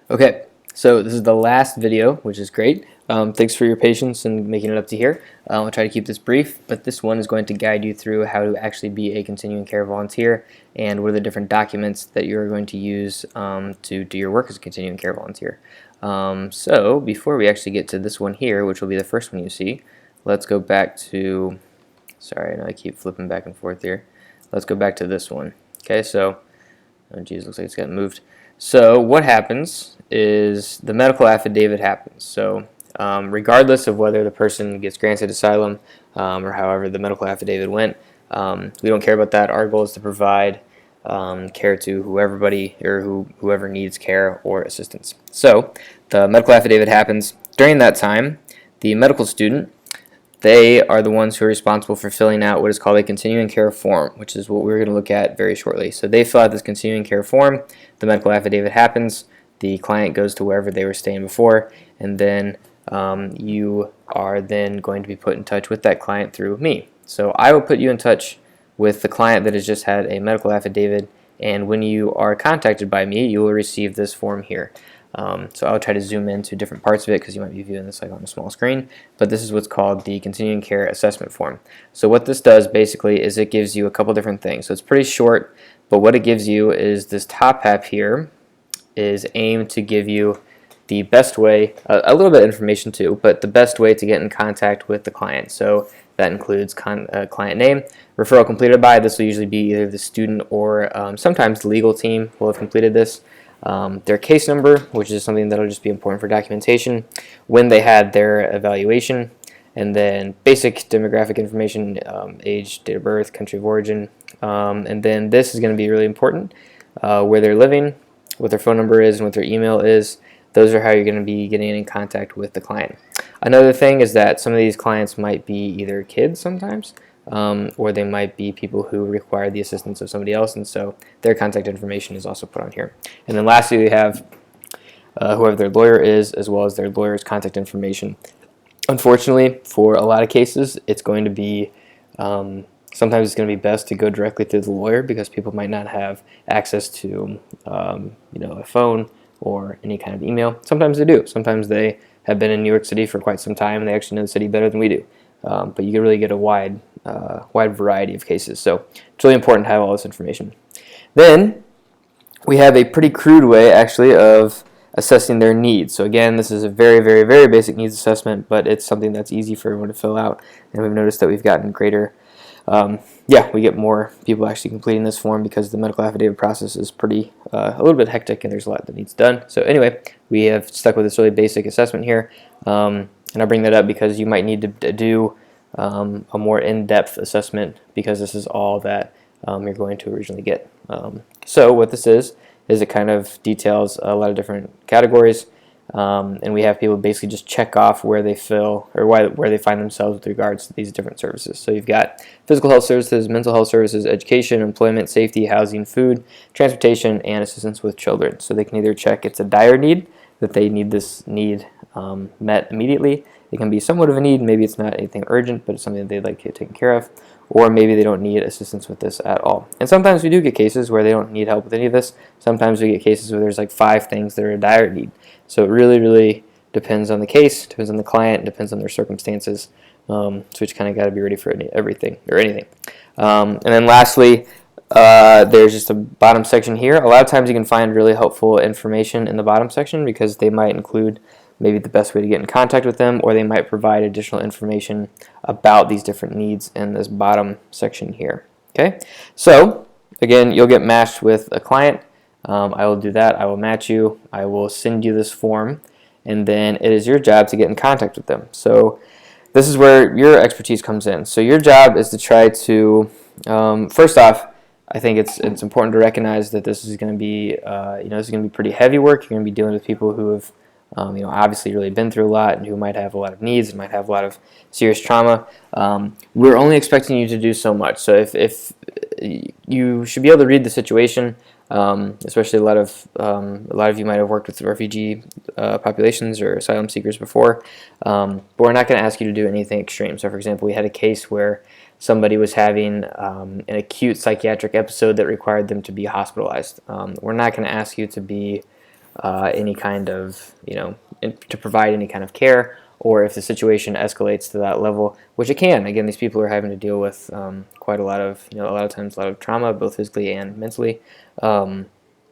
Okay, so this is the last video, which is great. Thanks for your patience and making it up to here. I'll try to keep this brief, but this one is going to guide you through how to actually be a continuing care volunteer and what are the different documents that you're going to use to do your work as a continuing care volunteer. So before we actually get to this one here, which will be the first one you see, let's go back to, sorry, I know I keep flipping back and forth here. Let's go back to this one. Okay, so, oh geez, looks like it's gotten moved. So what happens is the medical affidavit happens. So regardless of whether the person gets granted asylum or however the medical affidavit went, we don't care about that. Our goal is to provide care to whoever needs care or assistance. So the medical affidavit happens. During that time, the medical student, they are the ones who are responsible for filling out what is called a continuing care form, which is what we're going to look at very shortly. So they fill out this continuing care form, the medical affidavit happens, the client goes to wherever they were staying before, and then you are then going to be put in touch with that client through me. So I will put you in touch with the client that has just had a medical affidavit, and when you are contacted by me, you will receive this form here. So I'll try to zoom into different parts of it because you might be viewing this like on a small screen, but this is what's called the Continuing Care Assessment Form. So what this does basically is it gives you a couple different things. So it's pretty short, but what it gives you is this top half here is aimed to give you the best way, a little bit of information too, but the best way to get in contact with the client. So that includes client name, referral completed by, this will usually be either the student or sometimes the legal team will have completed this. Their case number, which is something that will just be important for documentation, when they had their evaluation, and then basic demographic information, age, date of birth, country of origin, and then this is going to be really important, where they're living, what their phone number is, and what their email is. Those are how you're going to be getting in contact with the client. Another thing is that some of these clients might be either kids sometimes, or they might be people who require the assistance of somebody else, and so their contact information is also put on here. And then lastly, we have whoever their lawyer is, as well as their lawyer's contact information. Unfortunately, for a lot of cases, it's going to be sometimes it's going to be best to go directly through the lawyer because people might not have access to a phone or any kind of email. Sometimes they do. Sometimes they have been in New York City for quite some time and they actually know the city better than we do. But you can really get a wide variety of cases. So it's really important to have all this information. Then we have a pretty crude way actually of assessing their needs. So again, this is a very, very, very basic needs assessment, but it's something that's easy for everyone to fill out. And we've noticed that we've gotten greater, we get more people actually completing this form because the medical affidavit process is pretty, a little bit hectic and there's a lot that needs done. So anyway, we have stuck with this really basic assessment here. And I bring that up because you might need to do a more in-depth assessment because this is all that you're going to originally get. So what this is it kind of details a lot of different categories, and we have people basically just check off where they fill or where they find themselves with regards to these different services. So you've got physical health services, mental health services, education, employment, safety, housing, food, transportation, and assistance with children. So they can either check it's a dire need, that they need this need met immediately. It can be somewhat of a need, maybe it's not anything urgent, but it's something that they'd like to get taken care of, or maybe they don't need assistance with this at all. And sometimes we do get cases where they don't need help with any of this. Sometimes we get cases where there's like 5 things that are a dire need. So it really, really depends on the case, depends on the client, depends on their circumstances. So you kind of got to be ready for everything or anything. And then lastly, there's just a bottom section here. A lot of times you can find really helpful information in the bottom section because they might include maybe the best way to get in contact with them, or they might provide additional information about these different needs in this bottom section here. Okay, so again, you'll get matched with a client. I will do that. I will match you. I will send you this form, and then it is your job to get in contact with them. So this is where your expertise comes in. So your job is to try to, first off, I think it's important to recognize that this is going to be, this is going to be pretty heavy work. You're going to be dealing with people who have obviously really been through a lot and who might have a lot of needs and might have a lot of serious trauma. We're only expecting you to do so much. So if you should be able to read the situation, especially a lot of you might have worked with refugee populations or asylum seekers before, but we're not going to ask you to do anything extreme. So for example, we had a case where somebody was having an acute psychiatric episode that required them to be hospitalized. We're not going to ask you to be any kind of, to provide any kind of care, or if the situation escalates to that level, which it can. Again, these people are having to deal with quite a lot of, a lot of times a lot of trauma, both physically and mentally.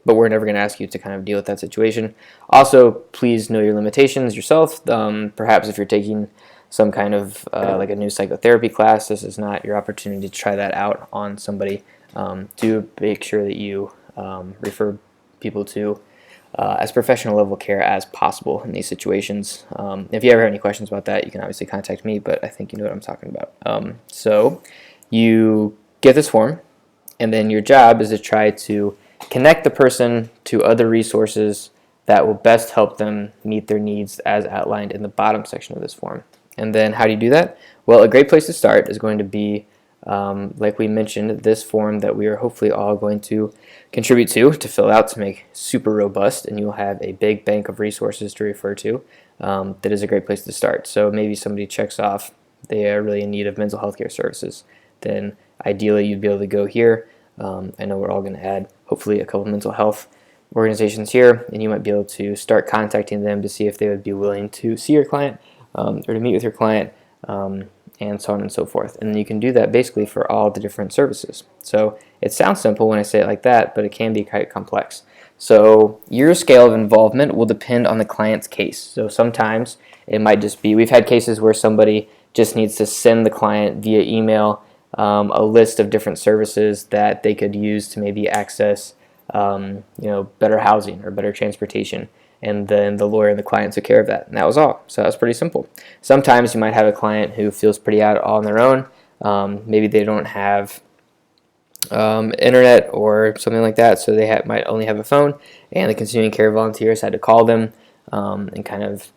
But we're never going to ask you to kind of deal with that situation. Also, please know your limitations yourself. Perhaps if you're taking some kind of like a new psychotherapy class, this is not your opportunity to try that out on somebody. Do make sure that you refer people to as professional level care as possible in these situations. If you ever have any questions about that, you can obviously contact me, but I think you know what I'm talking about. So you get this form, and then your job is to try to connect the person to other resources that will best help them meet their needs as outlined in the bottom section of this form. And then how do you do that? Well, a great place to start is going to be, like we mentioned, this form that we are hopefully all going to contribute to fill out to make super robust, and you'll have a big bank of resources to refer to. That is a great place to start. So maybe somebody checks off they are really in need of mental health care services. Then ideally you'd be able to go here. I know we're all going to add hopefully a couple mental health organizations here, and you might be able to start contacting them to see if they would be willing to see your client or to meet with your client, and so on and so forth. And you can do that basically for all the different services. So it sounds simple when I say it like that, but it can be quite complex. So your scale of involvement will depend on the client's case. So sometimes it might just be, we've had cases where somebody just needs to send the client via email a list of different services that they could use to maybe access better housing or better transportation, and then the lawyer and the client took care of that, and that was all. So that was pretty simple. Sometimes you might have a client who feels pretty out all on their own. Maybe they don't have internet or something like that, so they might only have a phone, and the continuing care volunteers had to call them and kind of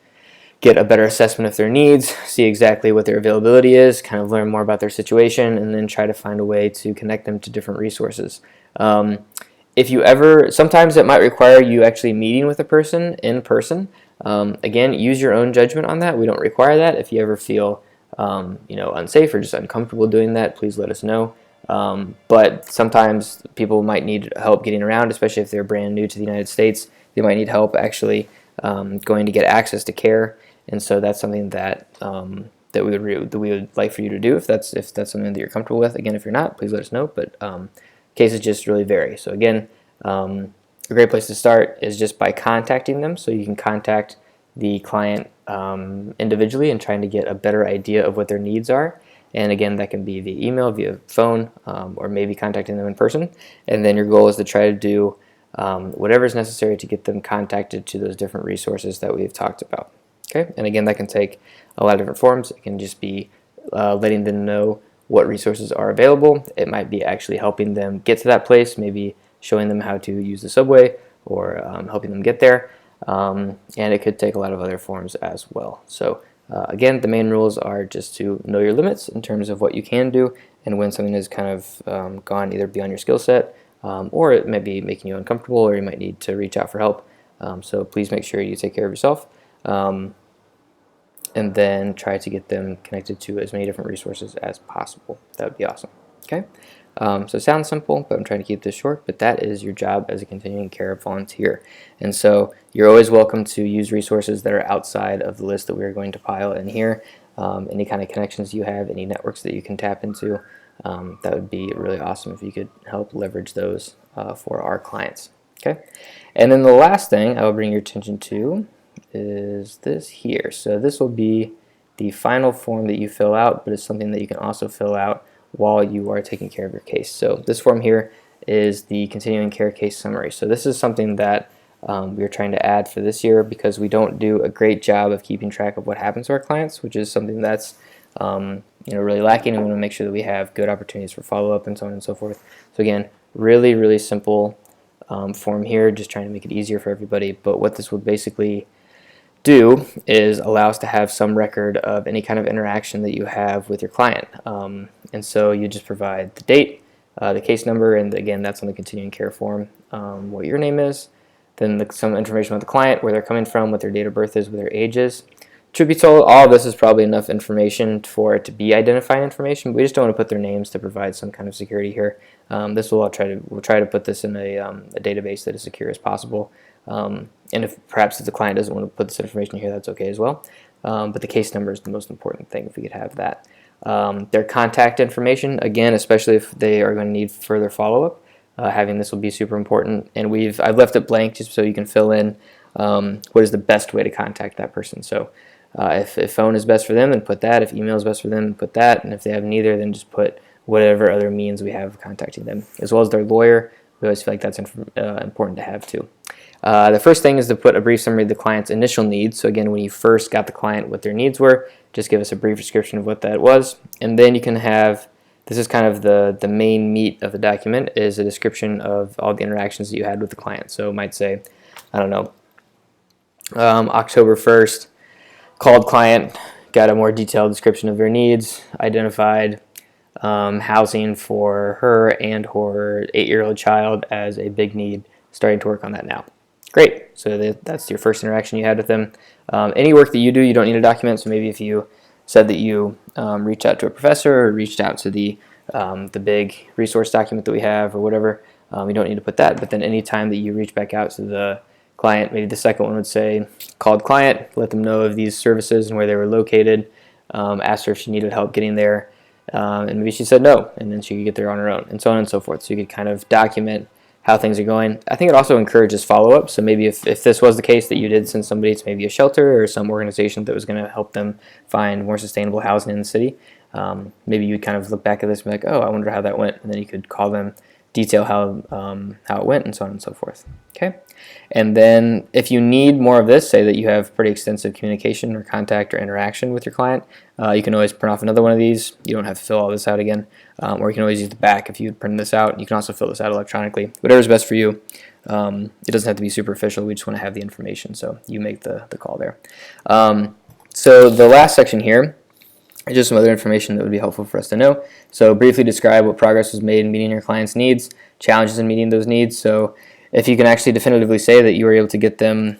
get a better assessment of their needs, see exactly what their availability is, kind of learn more about their situation, and then try to find a way to connect them to different resources. If you ever, sometimes it might require you actually meeting with a person in person. Again, use your own judgment on that. We don't require that. If you ever feel unsafe or just uncomfortable doing that, please let us know. But sometimes people might need help getting around, especially if they're brand new to the United States. They might need help actually going to get access to care, and so that's something that that we would like for you to do if that's something that you're comfortable with. Again, if you're not, please let us know. But cases just really vary. So again, a great place to start is just by contacting them. So you can contact the client individually and trying to get a better idea of what their needs are. And again, that can be via email, via phone, or maybe contacting them in person. And then your goal is to try to do whatever is necessary to get them contacted to those different resources that we've talked about. Okay, and again, that can take a lot of different forms. It can just be letting them know what resources are available. It might be actually helping them get to that place, maybe showing them how to use the subway, or helping them get there. And it could take a lot of other forms as well. So again, the main rules are just to know your limits in terms of what you can do, and when something is kind of gone either beyond your skill set, or it may be making you uncomfortable, or you might need to reach out for help. So please make sure you take care of yourself, and then try to get them connected to as many different resources as possible. That would be awesome. Okay, so it sounds simple, but I'm trying to keep this short, but that is your job as a continuing care volunteer. And so you're always welcome to use resources that are outside of the list that we're going to pile in here. Any kind of connections you have, any networks that you can tap into, that would be really awesome if you could help leverage those for our clients. Okay, and then the last thing I will bring your attention to is this here. So this will be the final form that you fill out, but it's something that you can also fill out while you are taking care of your case. So this form here is the continuing care case summary. So this is something that we're trying to add for this year because we don't do a great job of keeping track of what happens to our clients, which is something that's really lacking, and we want to make sure that we have good opportunities for follow-up and so on and so forth. So again, really simple form here, just trying to make it easier for everybody. But what this will basically do is allow us to have some record of any kind of interaction that you have with your client. And so you just provide the date, the case number, and again, that's on the continuing care form, what your name is, then some information about the client, where they're coming from, what their date of birth is, what their age is, Truth be told, all of this is probably enough information for it to be identifying information, but we just don't want to put their names to provide some kind of security here. We'll try to put this in a database that is secure as possible. And if the client doesn't want to put this information here, that's okay as well. But the case number is the most important thing if we could have that. Their contact information, again, especially if they are going to need further follow-up, having this will be super important. And I've left it blank just so you can fill in what is the best way to contact that person. So if phone is best for them, then put that. If email is best for them, then put that. And if they have neither, then just put whatever other means we have of contacting them, as well as their lawyer. We always feel like that's important to have too. The first thing is to put a brief summary of the client's initial needs. So again, when you first got the client, what their needs were, just give us a brief description of what that was. And then you can have, this is kind of the main meat of the document, is a description of all the interactions that you had with the client. So it might say, I don't know, October 1st, called client, got a more detailed description of their needs, identified housing for her and her 8-year-old child as a big need, starting to work on that now. Great, so that's your first interaction you had with them. Any work that you do, you don't need a document, so maybe if you said that you reached out to a professor or reached out to the big resource document that we have or whatever, you don't need to put that, but then any time that you reach back out to the client, maybe the second one would say, called client, let them know of these services and where they were located, asked her if she needed help getting there, and maybe she said no, and then she could get there on her own, and so on and so forth. So you could kind of document how things are going. I think it also encourages follow-up, so maybe if this was the case that you did send somebody to maybe a shelter or some organization that was going to help them find more sustainable housing in the city, maybe you'd kind of look back at this and be like, oh, I wonder how that went, and then you could call them, detail how it went, and so on and so forth. Okay, and then if you need more of this, say that you have pretty extensive communication or contact or interaction with your client, you can always print off another one of these. You don't have to fill all this out again, or you can always use the back if you print this out. You can also fill this out electronically. Whatever's best for you. It doesn't have to be superficial. We just want to have the information, so you make the call there. So the last section here is just some other information that would be helpful for us to know. So briefly describe what progress was made in meeting your client's needs, challenges in meeting those needs. So if you can actually definitively say that you were able to get them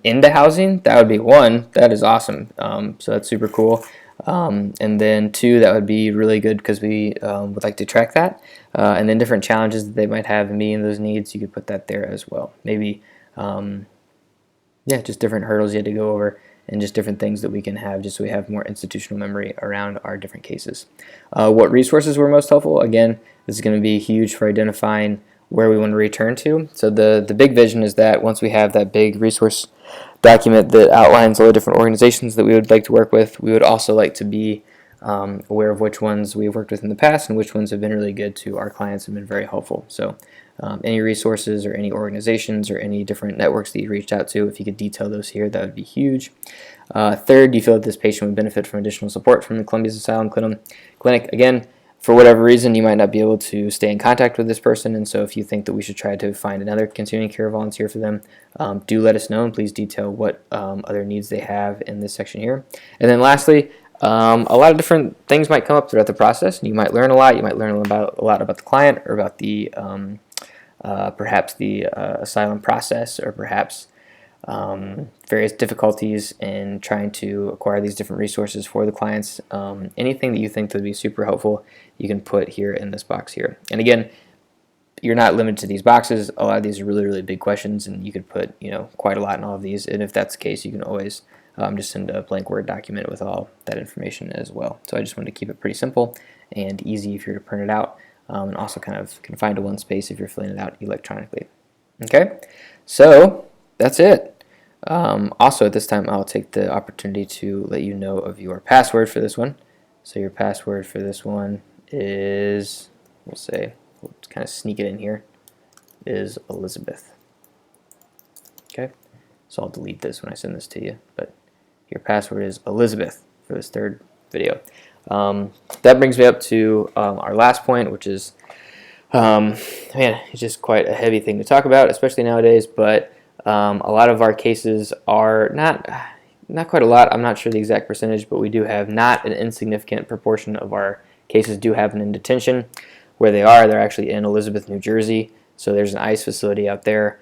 into housing, that would be one. That is awesome. So that's super cool. And then two, that would be really good because we would like to track that. And then different challenges that they might have in meeting those needs, you could put that there as well. Maybe, just different hurdles you had to go over, and just different things that we can have just so we have more institutional memory around our different cases. What resources were most helpful? Again, this is going to be huge for identifying where we want to return to. So the big vision is that once we have that big resource document that outlines all the different organizations that we would like to work with, we would also like to be aware of which ones we've worked with in the past and which ones have been really good to our clients and been very helpful. So any resources or any organizations or any different networks that you reached out to, if you could detail those here, that would be huge. Third, do you feel that this patient would benefit from additional support from the Columbia's Asylum Clinic? Again, for whatever reason, you might not be able to stay in contact with this person, and so if you think that we should try to find another continuing care volunteer for them, do let us know, and please detail what other needs they have in this section here. And then lastly, a lot of different things might come up throughout the process, and you might learn a lot. You might learn a lot about the client, or about the perhaps the asylum process, or perhaps various difficulties in trying to acquire these different resources for the clients. Anything that you think that would be super helpful, you can put here in this box here. And again, you're not limited to these boxes. A lot of these are really, really big questions, and you could put quite a lot in all of these. And if that's the case, you can always just send a blank Word document with all that information as well. So I just wanted to keep it pretty simple and easy if you're to print it out, and also kind of confined to one space if you're filling it out electronically. Okay, so that's it. Also at this time, I'll take the opportunity to let you know of your password for this one. So your password for this one is, we'll kind of sneak it in here, is Elizabeth. Okay, so I'll delete this when I send this to you, but your password is Elizabeth for this third video. That brings me up to our last point, which is, man, it's just quite a heavy thing to talk about, especially nowadays, but a lot of our cases are not quite a lot, I'm not sure the exact percentage, but we do have not an insignificant proportion of our cases do happen in detention. Where they're actually in Elizabeth, New Jersey, so there's an ICE facility out there.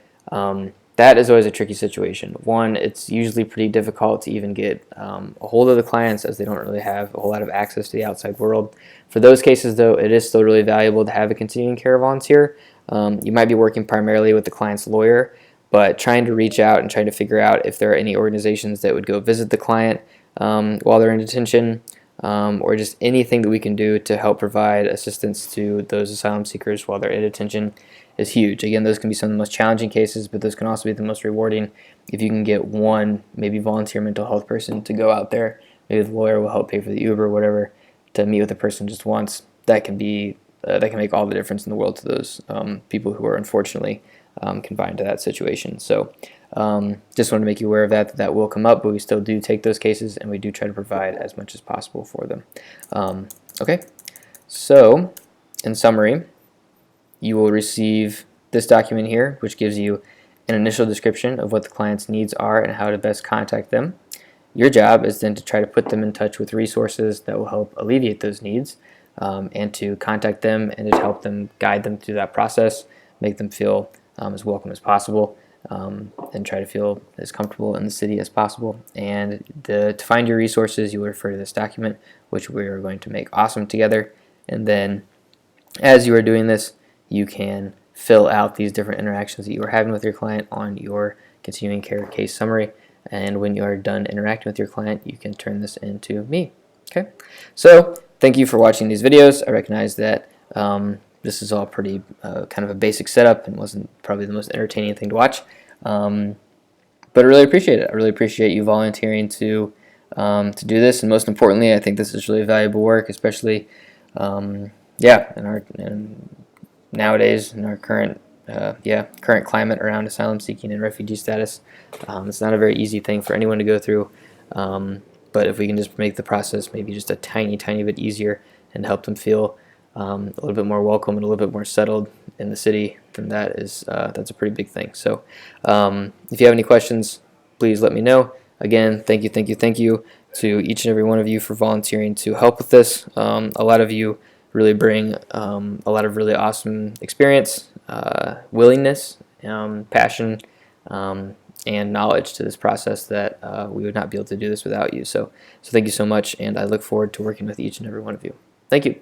that is always a tricky situation. One, it's usually pretty difficult to even get a hold of the clients, as they don't really have a whole lot of access to the outside world. For those cases, though, it is still really valuable to have a continuing care volunteer. You might be working primarily with the client's lawyer, but trying to reach out and trying to figure out if there are any organizations that would go visit the client while they're in detention, or just anything that we can do to help provide assistance to those asylum seekers while they're in detention is huge. Again, those can be some of the most challenging cases, but those can also be the most rewarding if you can get one maybe volunteer mental health person to go out there. Maybe the lawyer will help pay for the Uber or whatever to meet with the person just once. That can be that can make all the difference in the world to those people who are unfortunately confined to that situation. So just want to make you aware of that. That will come up, but we still do take those cases and we do try to provide as much as possible for them. Okay, so in summary, you will receive this document here, which gives you an initial description of what the client's needs are and how to best contact them. Your job is then to try to put them in touch with resources that will help alleviate those needs, and to contact them and to help them, guide them through that process, make them feel as welcome as possible, and try to feel as comfortable in the city as possible. And to find your resources, you will refer to this document, which we are going to make awesome together. And then as you are doing this, you can fill out these different interactions that you are having with your client on your continuing care case summary. And when you are done interacting with your client, you can turn this into me. Okay, so thank you for watching these videos. I recognize that this is all pretty kind of a basic setup and wasn't probably the most entertaining thing to watch, but I really appreciate it. I really appreciate you volunteering to do this, and most importantly, I think this is really valuable work, especially nowadays in our current climate around asylum seeking and refugee status. It's not a very easy thing for anyone to go through, but if we can just make the process maybe just a tiny bit easier and help them feel a little bit more welcome and a little bit more settled in the city, then that's a pretty big thing. So if you have any questions, please let me know. Again, thank you to each and every one of you for volunteering to help with this. A lot of you really bring a lot of really awesome experience, willingness, passion, and knowledge to this process that we would not be able to do this without you. So thank you so much, and I look forward to working with each and every one of you. Thank you.